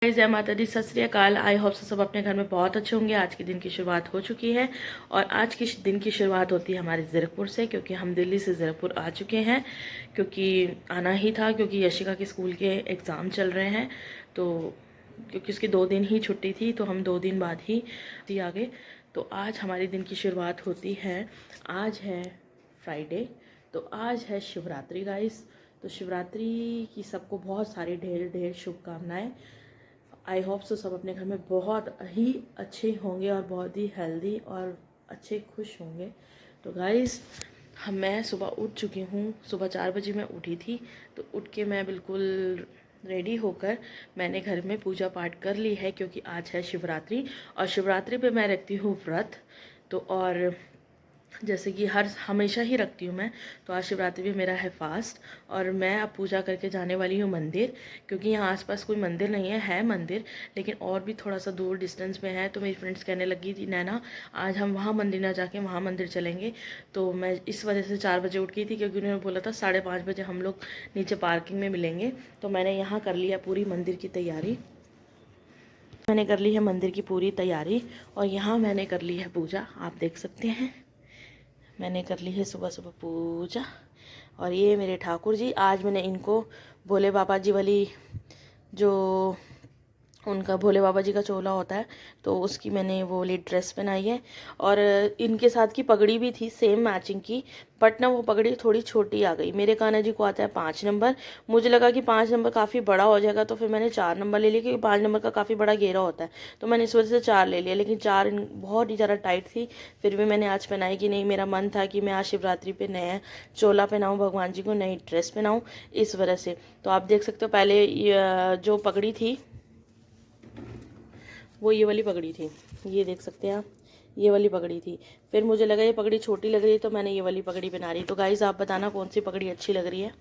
जय माता दी, सत श्री अकाल। आई होप सब अपने घर में बहुत अच्छे होंगे। आज के दिन की शुरुआत हो चुकी है और आज के दिन की शुरुआत होती है हमारे ज़ीरकपुर से, क्योंकि हम दिल्ली से ज़ीरकपुर आ चुके हैं। क्योंकि आना ही था, क्योंकि यशिका के स्कूल के एग्ज़ाम चल रहे हैं। तो क्योंकि उसकी 2 दिन ही छुट्टी थी, तो हम 2 दिन बाद ही आ गए। तो आज हमारे दिन की शुरुआत होती है। आज है फ्राइडे, तो आज है शिवरात्रि गाइस। तो शिवरात्रि की सबको बहुत सारी ढेर ढेर शुभकामनाएं। आई होप सो सब अपने घर में बहुत ही अच्छे होंगे और बहुत ही हेल्दी और अच्छे खुश होंगे। तो गाइस, मैं सुबह उठ चुकी हूँ। सुबह 4 बजे मैं उठी थी। तो उठ के मैं बिल्कुल रेडी होकर मैंने घर में पूजा पाठ कर ली है, क्योंकि आज है शिवरात्रि और शिवरात्रि पे मैं रखती हूँ व्रत। तो और जैसे कि हमेशा ही रखती हूँ मैं, तो आज शिवरात्रि भी मेरा है फास्ट। और मैं अब पूजा करके जाने वाली हूँ मंदिर, क्योंकि यहाँ आसपास कोई मंदिर नहीं है मंदिर, लेकिन और भी थोड़ा सा दूर डिस्टेंस में है। तो मेरी फ्रेंड्स कहने लगी थी, नैना आज हम वहाँ मंदिर ना जाके वहाँ मंदिर चलेंगे। तो मैं इस वजह से 4 बजे उठ गई थी, क्योंकि उन्होंने बोला था 5:30 बजे हम लोग नीचे पार्किंग में मिलेंगे। तो मैंने यहाँ कर लिया पूरी मंदिर की तैयारी। मैंने कर ली है मंदिर की पूरी तैयारी और यहाँ मैंने कर ली है पूजा। आप देख सकते हैं, मैंने कर ली है सुबह सुबह पूजा। और ये मेरे ठाकुर जी, आज मैंने इनको भोले बाबा जी वाली, जो उनका भोले बाबा जी का चोला होता है, तो उसकी मैंने वो वाली ड्रेस पहनाई है। और इनके साथ की पगड़ी भी थी सेम मैचिंग की, बट ना वो पगड़ी थोड़ी छोटी आ गई। मेरे कान्हा जी को आता है 5 नंबर, मुझे लगा कि 5 नंबर काफ़ी बड़ा हो जाएगा, तो फिर मैंने 4 नंबर ले लिया, क्योंकि 5 नंबर का काफ़ी बड़ा घेरा होता है। तो मैंने इस वजह से 4 ले लिया, लेकिन 4 बहुत ही ज़्यादा टाइट थी। फिर भी मैंने आज पहनाई कि नहीं, मेरा मन था कि मैं आज शिवरात्रि पे नया चोला पहनाऊँ, भगवान जी को नई ड्रेस पहनाऊँ, इस वजह से। तो आप देख सकते हो, पहले जो पगड़ी थी वो ये वाली पगड़ी थी, ये देख सकते हैं आप, ये वाली पगड़ी थी। फिर मुझे लगा ये पगड़ी छोटी लग रही है, तो मैंने ये वाली पगड़ी बना रही। तो गाइस, आप बताना कौन सी पगड़ी अच्छी लग रही है।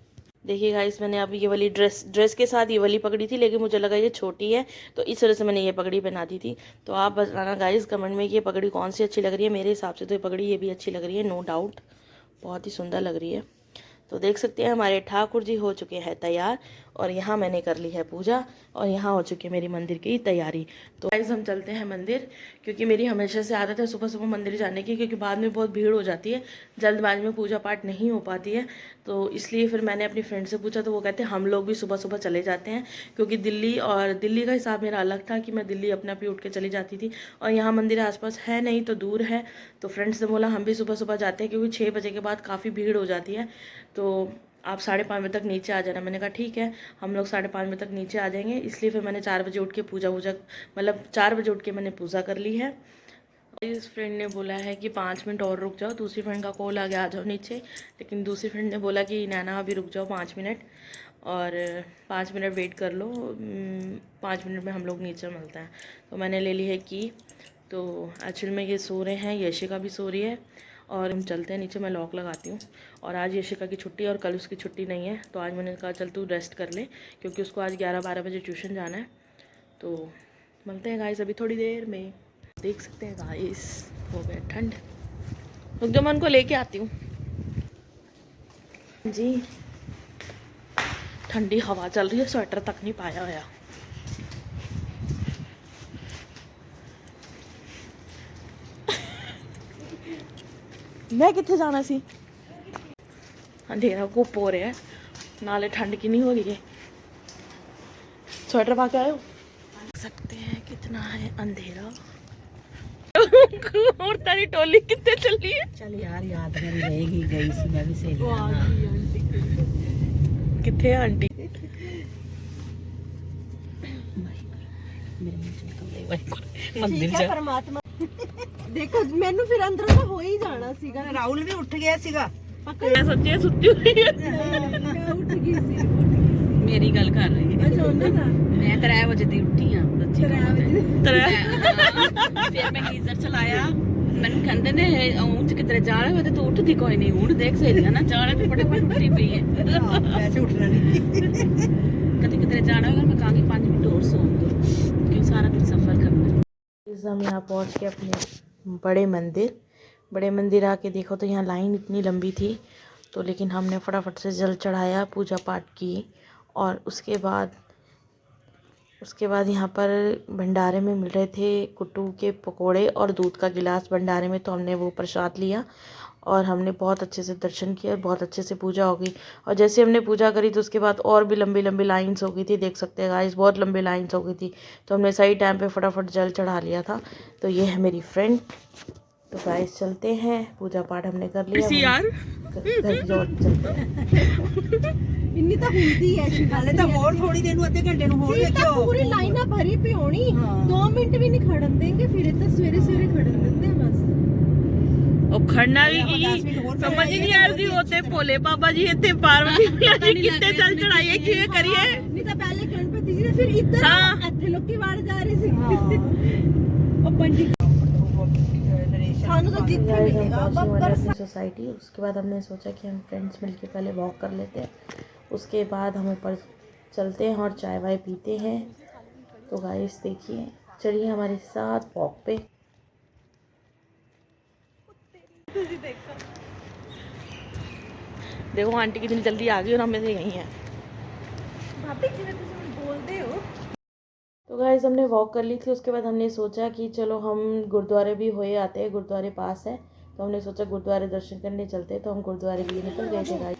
देखिए गाइस, मैंने अब ये वाली ड्रेस के साथ ये वाली पगड़ी थी, लेकिन मुझे लगा ये छोटी है, तो इस वजह से मैंने ये पगड़ी बना दी थी। तो आप बताना गाइस कमेंट में कि ये पगड़ी कौन सी अच्छी लग रही है। मेरे हिसाब से तो ये पगड़ी ये भी अच्छी लग रही है, नो डाउट, बहुत ही सुंदर लग रही है। तो देख सकते हैं हमारे ठाकुर जी हो चुके हैं तैयार, और यहाँ मैंने कर ली है पूजा, और यहाँ हो चुकी है मेरी मंदिर की तैयारी। तो गाइस, हम चलते हैं मंदिर, क्योंकि मेरी हमेशा से आदत है सुबह सुबह मंदिर जाने की, क्योंकि बाद में बहुत भीड़ हो जाती है, जल्दबाजी में पूजा पाठ नहीं हो पाती है। तो इसलिए फिर मैंने अपनी फ्रेंड से पूछा, तो वो कहते हैं हम लोग भी सुबह सुबह चले जाते हैं, क्योंकि दिल्ली का हिसाब मेरा अलग था कि मैं दिल्ली अपने आप ही उठ के चली जाती थी, और यहाँ मंदिर आसपास है नहीं, तो दूर है। तो फ्रेंड्स ने बोला हम भी सुबह सुबह जाते हैं, क्योंकि 6 बजे के बाद काफ़ी भीड़ हो जाती है। तो आप 5:30 बजे तक नीचे आ जाना। मैंने कहा ठीक है, हम लोग 5:30 बजे तक नीचे आ जाएंगे। इसलिए फिर मैंने 4 बजे उठ के पूजा मतलब 4 बजे उठ के मैंने पूजा कर ली है। इस फ्रेंड ने बोला है कि 5 मिनट और रुक जाओ, दूसरी फ्रेंड का कॉल आ गया, आ जाओ नीचे। लेकिन दूसरी फ्रेंड ने बोला कि नैना अभी रुक जाओ 5 मिनट, और 5 मिनट वेट कर लो, 5 मिनट में हम लोग नीचे मिलते हैं। तो मैंने ले ली है की। तो एक्चुअल में ये सो रहे हैं, यशिका भी सो रही है, और हम चलते हैं नीचे। मैं लॉक लगाती हूँ। और आज यशिका की छुट्टी और कल उसकी छुट्टी नहीं है, तो आज मैंने कहा चल तू रेस्ट कर ले, क्योंकि उसको आज 11-12 बजे ट्यूशन जाना है। तो मिलते हैं गाइस अभी थोड़ी देर में। देख सकते हैं गाइस, हो गया ठंड। रुक जाओ, मैं उनको लेके आती हूँ जी। ठंडी हवा चल रही है, स्वेटर तक नहीं पाया होया। मैं कितने जाना सी, अंधेरा घुप हो रहा है, नाले ठंड की नहीं हो रही है। स्वेटर पा के आयो। देख सकते हैं कितना है अंधेरा। और तारी टोली कितने चल रही है। चल यार, याद मेरी रहेगी, गई सी मैं भी सहेली कितने आंटी। ਮੰਦਿਰ ਚ ਪਰਮਾਤਮਾ ਦੇਖੋ ਮੈਨੂੰ ਫਿਰ ਅੰਦਰੋਂ ਤਾਂ ਹੋ ਹੀ ਜਾਣਾ ਸੀਗਾ। ਰਾਹੁਲ ਵੀ ਉੱਠ ਗਿਆ ਸੀਗਾ, ਮੈਂ ਸੱਚੀ ਸੁੱਤੀ ਹੋਈ ਹੈ। ਉੱਠ ਗਈ ਸੀ। ਮੇਰੀ ਗੱਲ ਕਰ ਰਹੀ ਹੈ। ਅੱਛਾ ਉਹਨਾਂ ਦਾ ਮੈਂ 3 ਵਜੇ ਦੀ ਉੱਠੀ ਆ ਸੱਚੀ। 3 ਵਜੇ ਫਿਰ ਮੈਂ ਗੀਜ਼ਰ ਚਲਾਇਆ, ਮੈਨੂੰ ਕਹਿੰਦੇ ਨੇ ਉੱਠ ਕਿਧਰੇ ਜਾਣਾ ਹੋਵੇ ਤੇ ਤੂੰ ਉੱਠਦੀ ਕੋਈ ਨਹੀਂ। ਹੁਣ ਦੇਖ ਸਹੇਲੀਆਂ ਨਾ ਜਾਣਾ ਤੇ ਫਟਾਫਟ ਉੱਠੀ ਪਈ ਹੈ। ਵੈਸੇ ਉੱਠਣਾ ਨਹੀਂ, कभी किधर जाना होगा मैं कहांगी 5 मिनट और सो दो, क्यों सारा दिन सफ़र करना है। हम यहाँ पहुँच के अपने बड़े मंदिर आके देखो तो यहाँ लाइन इतनी लंबी थी, तो लेकिन हमने फटाफट से जल चढ़ाया, पूजा पाठ की, और उसके बाद उसके बाद यहाँ पर भंडारे में मिल रहे थे कुट्टू के पकोड़े और दूध का गिलास भंडारे में, तो हमने वो प्रसाद लिया और हमने बहुत अच्छे से दर्शन किया, बहुत अच्छे से पूजा हो गई। और जैसे हमने पूजा करी तो उसके बाद और भी लंबी लंबी लाइन्स हो गई थी, देख सकते हैं गाइस, बहुत लंबी लाइन्स हो गई थी। तो हमने सही टाइम पे फटाफट जल चढ़ा लिया था। तो ये है मेरी फ्रेंड। तो गाइस चलते हैं, पूजा पाठ हमने कर लिया, यार घर की ओर चलते हैं। ਇੰਨੀ ਤਾਂ ਹੁੰਦੀ ਹੈ ਹਾਲੇ ਤਾਂ ਹੋਰ ਥੋੜੀ ਦੇਰ ਨੂੰ ਅੱਧੇ ਘੰਟੇ ਨੂੰ ਹੋਰ ਦੇਖਿਓ ਪੂਰੀ ਲਾਈਨਾਂ ਭਰੀ ਪਈ ਹੋਣੀ 2 ਮਿੰਟ ਵੀ ਨਹੀਂ ਖੜਨ ਦੇਂਗੇ ਫਿਰ ਇਹ ਤਾਂ ਸਵੇਰੇ ਸਵੇਰੇ ਖੜਨ ਦਿੰਦੇ ਆ ਬਸ और खड़ना भी की समझ ही नहीं आ रही होते भोले बाबा जी इतने पार्वती मैया जी कितने चल चढ़ाइए किए करिए नहीं तो पहले गणपति जी ने फिर इधर ਇੱਥੇ ਲੋਕੀ ਵੜ ਜਾ ਰਹੇ ਸੀ ਉਹ पंडित सोसाइटी। उसके बाद हमने सोचा कि हम फ्रेंड्स मिलके पहले वॉक कर लेते हैं, उसके बाद हम ऊपर चलते हैं और चाय वाय पीते हैं। तो गाइस देखिए, चलिए हमारे साथ वॉक पे। देखो आंटी कितनी जल्दी आ गई और हमें से यहीं है। तो गाइस हमने वॉक कर ली थी। उसके बाद हमने सोचा कि चलो हम गुरुद्वारे भी होए आते हैं, गुरुद्वारे पास है, तो हमने सोचा गुरुद्वारे दर्शन करने चलते हैं। तो हम गुरुद्वारे के लिए निकल गए थे गाइस।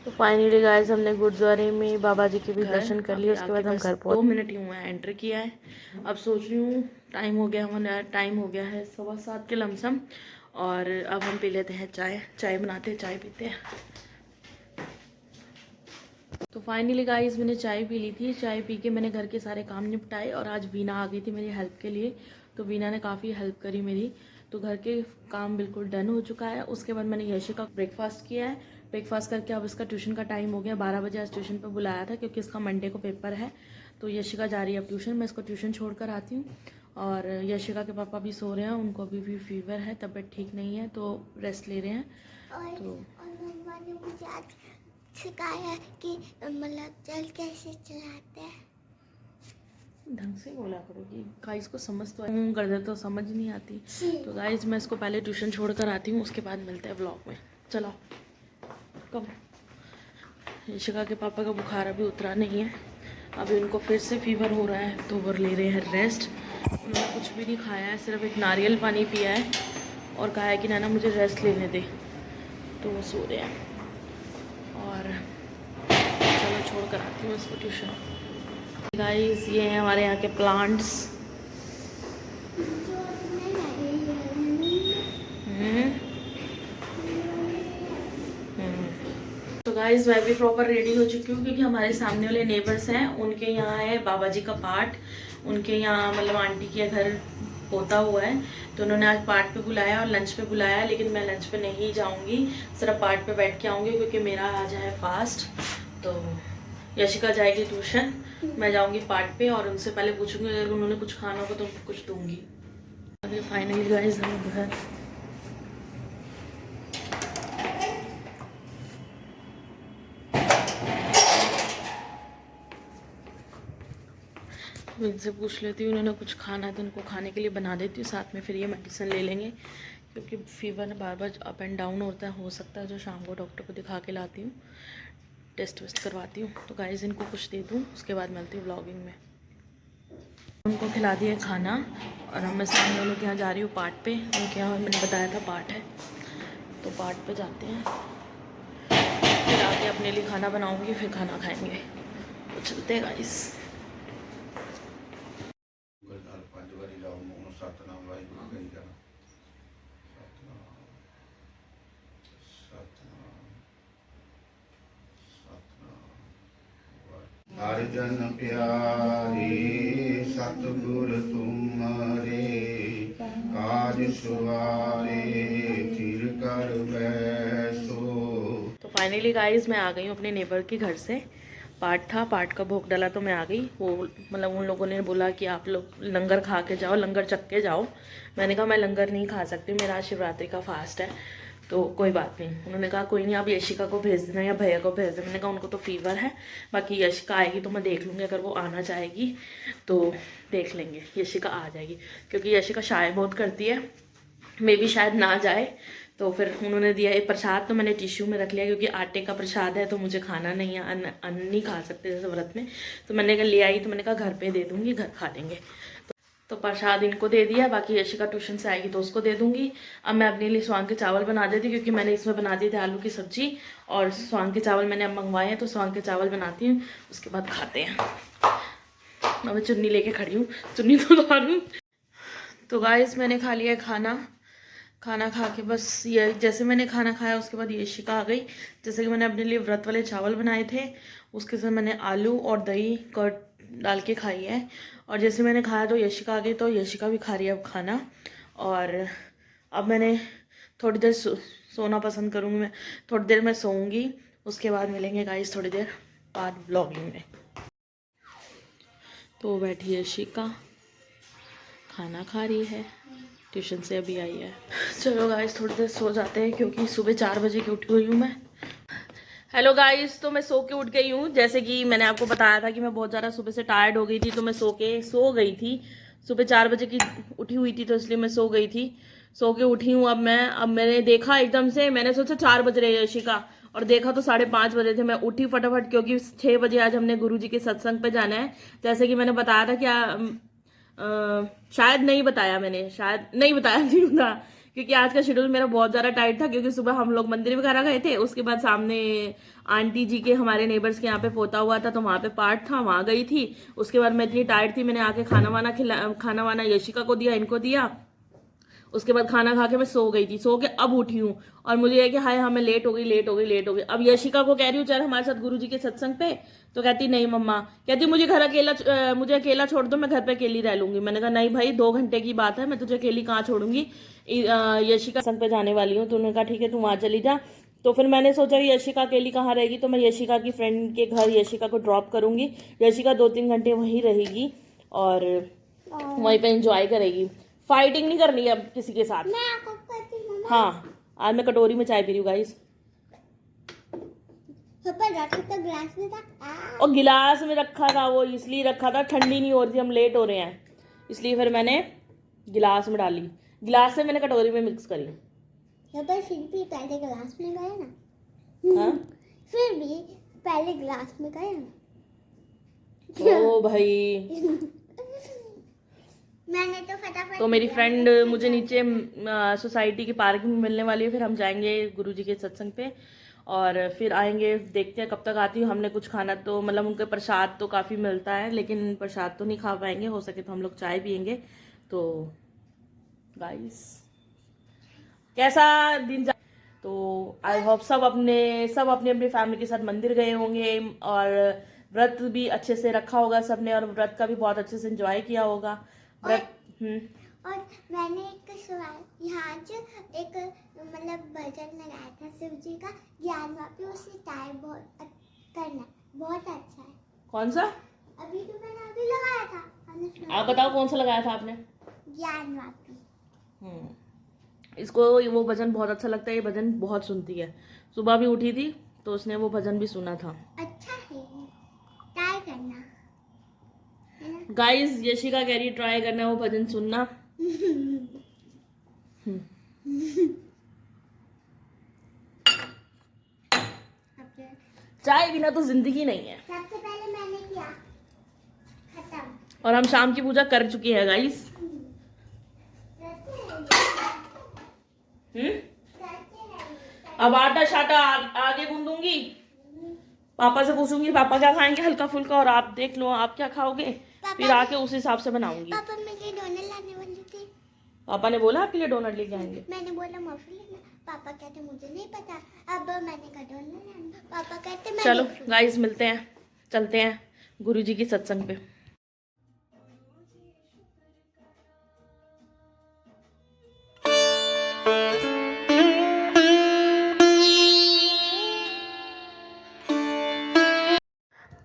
तो फाइनली गाइस हमने गुरुद्वारे में बाबा जी के भी दर्शन कर लिए। उसके बाद हम घर पहुंचे। 2 मिनट ही हुआ है एंटर किया है। अब सोच रही हूँ टाइम हो गया है 7:15 के लमसम, और अब हम पी लेते हैं चाय बनाते हैं, चाय पीते हैं। तो फाइनली गाइस मैंने चाय पी ली थी। चाय पी के मैंने घर के सारे काम निपटाए और आज वीना आ गई थी मेरी हेल्प के लिए। तो वीना ने काफ़ी हेल्प करी मेरी। तो घर के काम बिल्कुल डन हो चुका है। उसके बाद मैंने यशी का ब्रेकफास्ट किया है। ब्रेकफास्ट करके अब इसका ट्यूशन का टाइम हो गया। 12 बजे आज ट्यूशन पर बुलाया था क्योंकि इसका मंडे को पेपर है। तो यशिका जा रही है अब ट्यूशन। मैं इसको ट्यूशन छोड़ कर आती हूँ। और यशिका के पापा भी सो रहे हैं, उनको अभी भी फीवर है, तबीयत ठीक नहीं है, तो रेस्ट ले रहे हैं। तो सिखाया कि मतलब जल कैसे चलाते हैं। ढंग से बोला करो कि गाइस को समझ तो कर दे तो समझ नहीं आती। तो गाइस मैं इसको पहले ट्यूशन छोड़ कर आती हूँ, उसके बाद मिलते हैं व्लॉग में। चलो कब यशिका के पापा का बुखार अभी उतरा नहीं है, अभी उनको फिर से फीवर हो रहा है, तो वो ले रहे हैं रेस्ट। उन्होंने कुछ भी नहीं खाया है, सिर्फ एक नारियल पानी पिया है और कहा है कि नाना मुझे रेस्ट लेने दे, तो वो सो रहे हैं। और चलो छोड़ कर आती हूँ इसको ट्यूशन। गाइस ये हैं हमारे यहाँ के प्लांट्स। तो गाइस मैं भी प्रॉपर रेडी हो चुकी हूँ क्योंकि हमारे सामने वाले नेबर्स हैं, उनके यहाँ है बाबा जी का पाठ। उनके यहाँ मतलब आंटी के घर होता हुआ है, तो उन्होंने आज पाठ पे बुलाया और लंच पे बुलाया। लेकिन मैं लंच पे नहीं जाऊंगी, सिर्फ पाठ पे बैठ के आऊँगी क्योंकि मेरा आज है फास्ट। तो यशिका जाएगी ट्यूशन, मैं जाऊंगी पाठ पे और उनसे पहले पूछूंगी अगर उन्होंने कुछ खाना होगा तो उनको कुछ दूंगी। अभी फाइनली गाइस हम घर इनसे पूछ लेती हूँ, उन्होंने कुछ खाना है तो उनको खाने के लिए बना देती हूँ, साथ में फिर ये मेडिसिन ले लेंगे क्योंकि fever bar bar up and down होता है। हो सकता है जो शाम को डॉक्टर को दिखा के लाती हूँ, टेस्ट वेस्ट करवाती हूँ। तो गाइस इनको कुछ दे दूँ, उसके बाद मिलती हूँ व्लॉगिंग में। उनको खिला दिया खाना और अब मैं सामने वालों के यहाँ जा रही हूँ पाठ पे। उनके यहाँ मैंने बताया था पाठ है, तो पाठ पे जाते हैं, फिर आके अपने लिए खाना बनाऊँगी, फिर खाना खाएँगे। तो चलते हैं गाइस। अर्जन प्यारे सतगुर तुम्हारे काज सवारे फिर कर बैसो। तो फाइनली गाइस मैं आ गई हूँ अपने नेबर के घर से। पाठ था, पाठ का भोग डाला तो मैं आ गई। वो मतलब उन लोगों ने बोला कि आप लोग लंगर खा के जाओ, लंगर चख के जाओ। मैंने कहा मैं लंगर नहीं खा सकती, मेरा आज शिवरात्रि का फास्ट है, तो कोई बात नहीं। उन्होंने कहा कोई नहीं, आप यशिका को भेज देना या भैया को भेज देना। मैंने कहा उनको तो फीवर है, बाकी यशिका आएगी तो मैं देख लूँगी, अगर वो आना चाहेगी तो देख लेंगे, यशिका आ जाएगी क्योंकि यशिका शाय बहुत करती है। मे भी शायद ना जाए तो फिर उन्होंने दिया एक प्रसाद, तो मैंने टिश्यू में रख लिया क्योंकि आटे का प्रसाद है तो मुझे खाना नहीं है, अन्न नहीं खा सकते जैसे व्रत में। तो मैंने कहा ले आई, तो मैंने कहा घर पे दे दूँगी, घर खा लेंगे। तो प्रसाद इनको दे दिया, बाकी यशिका ट्यूशन से आएगी तो उसको दे दूँगी। अब मैं अपने लिए स्वांग के चावल बना देती क्योंकि मैंने इसमें बना दिए थे आलू की सब्जी, और स्वांग के चावल मैंने अब मंगवाए हैं, तो स्वांग के चावल बनाती हूँ, उसके बाद खाते हैं। अब मैं चुन्नी लेके खड़ी हूँ, चुन्नी तो उतारूँ। तो गाइस मैंने खा लिया खाना, खाना खा के बस ये जैसे मैंने खाना खाया उसके बाद यशिका आ गई। जैसे कि मैंने अपने लिए व्रत वाले चावल बनाए थे, उसके साथ मैंने आलू और दही कर्ड डाल के खाई है। और जैसे मैंने खाया तो यशिका आ गई, तो यशिका भी खा रही है अब खाना। और अब मैंने थोड़ी देर सोना पसंद करूँगी, मैं थोड़ी देर मैं सोऊंगी, उसके बाद मिलेंगे गाइस थोड़ी देर बाद ब्लॉगिंग में। तो बैठी यशिका खाना खा रही है, ट्यूशन से अभी आई है। चलो गाइस थोड़ी देर सो जाते हैं क्योंकि सुबह 4 बजे की उठी हुई हूँ मैं। हेलो गाइस, तो मैं सो के उठ गई हूँ। जैसे कि मैंने आपको बताया था कि मैं बहुत ज़्यादा सुबह से टायर्ड हो गई थी, तो मैं सो गई थी। सुबह 4 बजे की उठी हुई थी तो इसलिए मैं सो गई थी, सो के उठी हूँ। अब मैंने देखा एकदम से, मैंने सोचा 4 बज रहे यशिका, और देखा तो 5:30 बजे थे। मैं उठी फटाफट क्योंकि 6 बजे आज हमने गुरुजी के सत्संग पे जाना है। जैसे कि मैंने बताया था, क्या शायद नहीं बताया मैंने, शायद नहीं बताया नहीं था, क्योंकि आज का शेड्यूल मेरा बहुत ज़्यादा टाइट था। क्योंकि सुबह हम लोग मंदिर वगैरह गए थे, उसके बाद सामने आंटी जी के, हमारे नेबर्स के यहाँ पे पोता हुआ था, तो वहाँ पे पाठ था, वहाँ गई थी। उसके बाद मैं इतनी टाइट थी, मैंने आके खाना वाना यशिका को दिया, इनको दिया। उसके बाद खाना खा के मैं सो गई थी, सो के अब उठी हूँ। और मुझे है कि हाय हाँ मैं लेट हो गई। अब यशिका को कह रही हूँ चल हमारे साथ गुरुजी के सत्संग पे, तो कहती नहीं मम्मा, कहती मुझे मुझे अकेला छोड़ दो, मैं घर पे अकेली रह लूंगी। मैंने कहा नहीं भाई, 2 घंटे की बात है, मैं तुझे अकेली कहाँ छोड़ूंगी। यशिका सत्संग पे जाने वाली हूँ, तो उन्होंने कहा ठीक है तू वहाँ चली जा। तो फिर मैंने सोचा कि यशिका अकेली कहाँ रहेगी, तो मैं यशिका की फ्रेंड के घर यशिका को ड्रॉप करूंगी। यशिका 2-3 घंटे वहीं रहेगी और वहीं पे एंजॉय करेगी। फाइटिंग नहीं करनी है अब किसी के साथ। मैं आपको कहती हूँ मम्मा। हाँ, आज मैं कटोरी में चाय पी रही हूँ गाइस। ऊपर रखा तो ग्लास में था। और गिलास में रखा था, वो इसलिए रखा था ठंडी नहीं हो रही थी, हम लेट हो रहे हैं इसलिए फिर मैंने गिलास में डाली, गिलास से मैंने कटोरी में मिक्स करी। पर फिर भी पहले ग्लास में गए ना। हाँ फिर भी पहले ग्लास में गए ना। ओ भाई, मैंने तो फटाफट। तो मेरी फ्रेंड मुझे नीचे सोसाइटी की पार्किंग में मिलने वाली है, फिर हम जाएंगे गुरुजी के सत्संग पे और फिर आएंगे, देखते हैं कब तक आती हूँ। हमने कुछ खाना तो मतलब उनके प्रसाद तो काफ़ी मिलता है, लेकिन प्रसाद तो नहीं खा पाएंगे, हो सके तो हम लोग चाय पियेंगे। तो गाइस कैसा दिन तो आई होप सब अपनी फैमिली के साथ मंदिर गए होंगे और व्रत भी अच्छे से रखा होगा सबने, और व्रत का भी बहुत अच्छे से एंजॉय किया होगा व्रत। और मैंने एक सवाल यहाँ जो एक मतलब भजन लगाया था शिव जी का, ज्ञान वापी, उससे टाइम करना बहुत अच्छा है। कौन सा? अभी तो मैंने अभी लगाया था। आप बताओ कौन सा लगाया था आपने? ज्ञान वापी। इसको वो भजन बहुत अच्छा लगता है, ये भजन बहुत सुनती है। सुबह भी उठी थी तो उसने वो भजन भी सुना था। अच्छा है, ट्राई करना गाइस। यशिका कह रही है ट्राई करना वो भजन सुनना। चाय बिना तो जिंदगी नहीं है। सबसे पहले मैंने किया, खत्म। और हम शाम की पूजा कर चुके हैं गाइस। अब आटा शाटा आगे गूंदूंगी, पापा से पूछूंगी पापा क्या खाएंगे हल्का फुल्का, और आप देख लो आप क्या खाओगे, फिर आके उस हिसाब से बनाऊंगी। पापा मेरे डोनट लाने वाले थे। पापा ने बोला आपके लिए डोनट लेके आएंगे। मैंने बोला मॉफी लेना, पापा कहते मुझे नहीं पता। अब मैंने कहा डोनट लाना, पापा कहते मैं। चलो गाइस मिलते हैं, चलते हैं गुरुजी की सत्संग पे।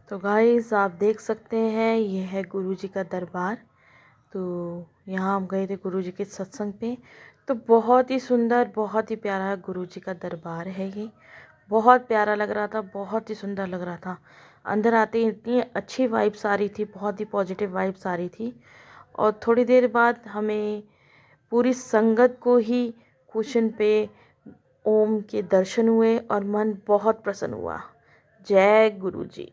तो गाइस आप देख सकते हैं ये है गुरुजी का दरबार। तो यहाँ हम गए थे गुरुजी के सत्संग पे, तो बहुत ही सुंदर बहुत ही प्यारा गुरुजी का दरबार है। ये बहुत प्यारा लग रहा था, बहुत ही सुंदर लग रहा था। अंदर आते ही इतनी अच्छी वाइब्स आ रही थी, बहुत ही पॉजिटिव वाइब्स आ रही थी। और थोड़ी देर बाद हमें पूरी संगत को ही कुशन पे ओम के दर्शन हुए और मन बहुत प्रसन्न हुआ। जय गुरु जी।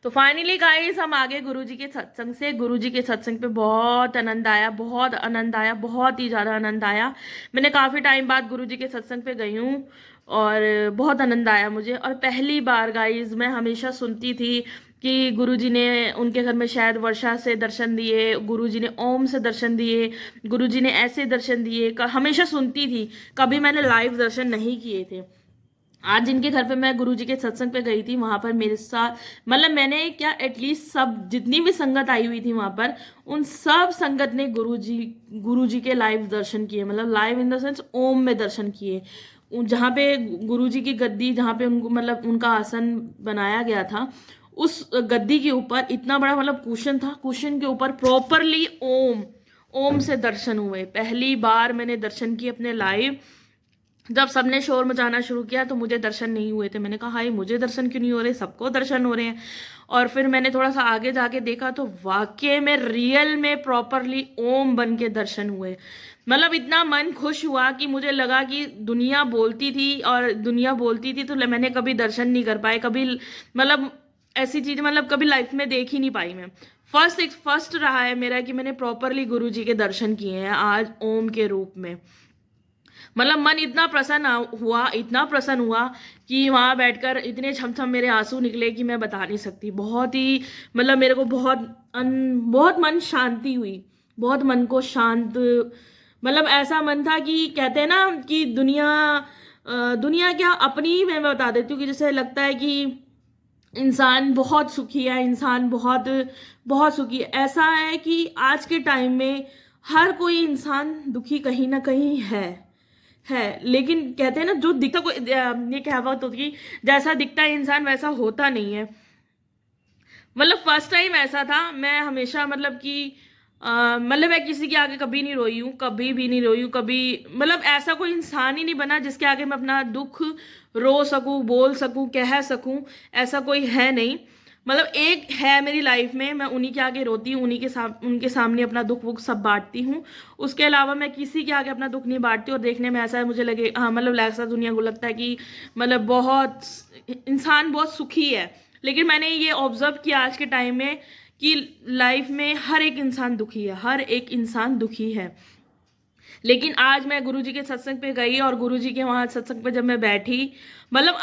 तो फाइनली गाइस हम आगे गुरुजी के सत्संग से। गुरुजी के सत्संग पे बहुत आनंद आया, बहुत आनंद आया, बहुत ही ज़्यादा आनंद आया। मैंने काफ़ी टाइम बाद गुरुजी के सत्संग पे गई हूँ और बहुत आनंद आया मुझे। और पहली बार गाइस, मैं हमेशा सुनती थी कि गुरुजी ने उनके घर में शायद वर्षा से दर्शन दिए, गुरुजी ने ओम से दर्शन दिए, गुरुजी ने ऐसे दर्शन दिए, हमेशा सुनती थी। कभी मैंने लाइव दर्शन नहीं किए थे। आज जिनके घर पे मैं गुरुजी के सत्संग पे गई थी, वहां पर मेरे साथ मतलब मैंने क्या एटलीस्ट सब जितनी भी संगत आई हुई थी वहां पर, उन सब संगत ने गुरुजी के लाइव दर्शन किए। मतलब लाइव इन द सेंस ओम में दर्शन किए। जहाँ पे गुरुजी की गद्दी, जहाँ पे उनको मतलब उनका आसन बनाया गया था, उस गद्दी के ऊपर इतना बड़ा मतलब कुशन था, कुशन के ऊपर प्रॉपरली ओम से दर्शन हुए। पहली बार मैंने दर्शन किए अपने लाइव। जब सबने शोर मचाना शुरू किया तो मुझे दर्शन नहीं हुए थे। मैंने कहा हाय, मुझे दर्शन क्यों नहीं हो रहे, सबको दर्शन हो रहे हैं। और फिर मैंने थोड़ा सा आगे जाके देखा तो वाकई में रियल में प्रॉपरली ओम बन के दर्शन हुए। मतलब इतना मन खुश हुआ कि मुझे लगा कि दुनिया बोलती थी और दुनिया बोलती थी तो मैंने कभी दर्शन नहीं कर पाए, कभी मतलब ऐसी चीज मतलब कभी लाइफ में देख ही नहीं पाई मैं। फर्स्ट रहा है मेरा कि मैंने प्रॉपरली गुरुजी के दर्शन किए हैं आज ओम के रूप में। मतलब मन इतना प्रसन्न हुआ कि वहाँ बैठकर इतने छम मेरे आंसू निकले कि मैं बता नहीं सकती। बहुत ही मतलब मेरे को बहुत मन शांति हुई, बहुत मन को शांत, मतलब ऐसा मन था कि कहते हैं ना कि दुनिया क्या अपनी मैं बता देती हूँ कि जैसे लगता है कि इंसान बहुत सुखी है, इंसान बहुत बहुत सुखी है। ऐसा है कि आज के टाइम में हर कोई इंसान दुखी कहीं ना कहीं है। लेकिन कहते हैं ना जो दिखता कोई, ये कहावत होती है जैसा दिखता है इंसान वैसा होता नहीं है। मतलब फर्स्ट टाइम ऐसा था। मैं हमेशा मतलब कि मतलब मैं किसी के आगे कभी नहीं रोई हूँ, कभी भी नहीं रोई हूँ, कभी मतलब ऐसा कोई इंसान ही नहीं बना जिसके आगे मैं अपना दुख रो सकूँ, बोल सकूँ, कह सकूँ। ऐसा कोई है नहीं। मतलब एक है मेरी लाइफ में, मैं उन्हीं के आगे रोती हूँ, उनके सामने अपना दुख वुख सब बांटती हूँ। उसके अलावा मैं किसी के आगे अपना दुख नहीं बांटती। और देखने में ऐसा है मुझे लगे, हाँ मतलब ऐसा दुनिया को लगता है कि मतलब बहुत इंसान बहुत सुखी है। लेकिन मैंने ये ऑब्जर्व किया आज के टाइम में कि लाइफ में हर एक इंसान दुखी है, हर एक इंसान दुखी है। लेकिन आज मैं गुरुजी के सत्संग पे गई और गुरुजी के वहाँ सत्संग पे जब मैं बैठी, मतलब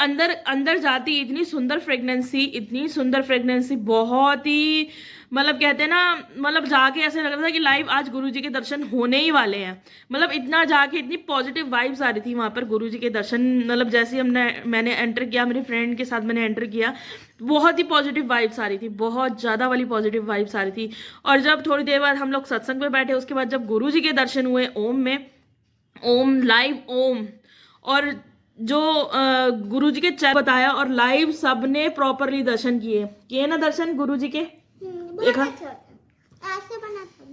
अंदर जाती इतनी सुंदर फ्रेगनेंसी, बहुत ही मतलब कहते हैं ना, मतलब जाके ऐसे लग रहा था कि लाइव आज गुरुजी के दर्शन होने ही वाले हैं। मतलब इतना जाके इतनी पॉजिटिव वाइब्स आ रही थी वहाँ पर गुरुजी के दर्शन। मतलब जैसे ही मैंने एंटर किया, मेरी फ्रेंड के साथ मैंने एंटर किया, बहुत ही पॉजिटिव वाइब्स आ रही थी, बहुत ज़्यादा वाली पॉजिटिव वाइब्स आ रही थी। और जब थोड़ी देर बाद हम लोग सत्संग पे बैठे, उसके बाद जब गुरुजी के दर्शन हुए ओम लाइव ओम, और जो गुरुजी के चैनल बताया और लाइव सबने प्रॉपरली दर्शन किए ना दर्शन गुरुजी के। देखा ऐसे बना था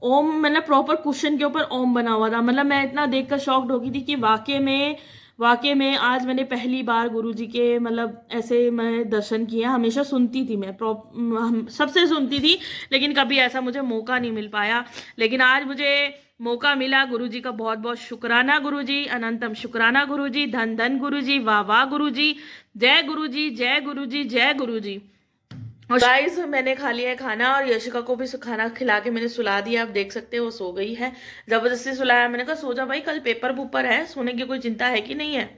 ओम, मतलब प्रॉपर कुशन के ऊपर ओम बना हुआ था। मतलब मैं इतना देखकर शॉक्ड हो गई थी कि वाकई में आज मैंने पहली बार गुरुजी के मतलब ऐसे मैं दर्शन किया। हमेशा सुनती थी मैं, सबसे सुनती थी, लेकिन कभी ऐसा मुझे मौका नहीं मिल पाया। लेकिन आज मुझे मौका मिला। गुरुजी का बहुत बहुत शुक्राना गुरुजी, अनंतम शुक्राना गुरुजी, धन धन गुरुजी, वाह वाह गुरुजी, जय गुरुजी, जय गुरुजी, जय गुरुजी। और गाइस मैंने खा लिया है खाना और यशिका को भी खाना खिला के मैंने सुला दिया। आप देख सकते हैं वो सो गई है, जबरदस्ती सुलाया। मैंने कहा सो जा भाई, कल पेपर है, सोने की कोई चिंता है कि नहीं है।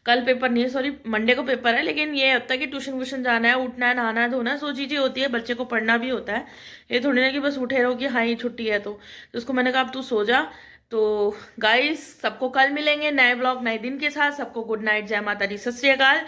कल पेपर नहीं है, सॉरी मंडे को पेपर है। लेकिन ये होता है कि ट्यूशन व्यूशन जाना है, उठना है, नहाना है, धोना है, सो चीजें होती है। बच्चे को पढ़ना भी होता है, ये थोड़ी ना कि बस उठे रहो कि हाँ ये छुट्टी है। तो उसको मैंने कहा अब तू सो जा। तो गाइस सबको कल मिलेंगे नए ब्लॉग नए दिन के साथ। सबको गुड नाइट, जय माता दी, सत श्री अकाल।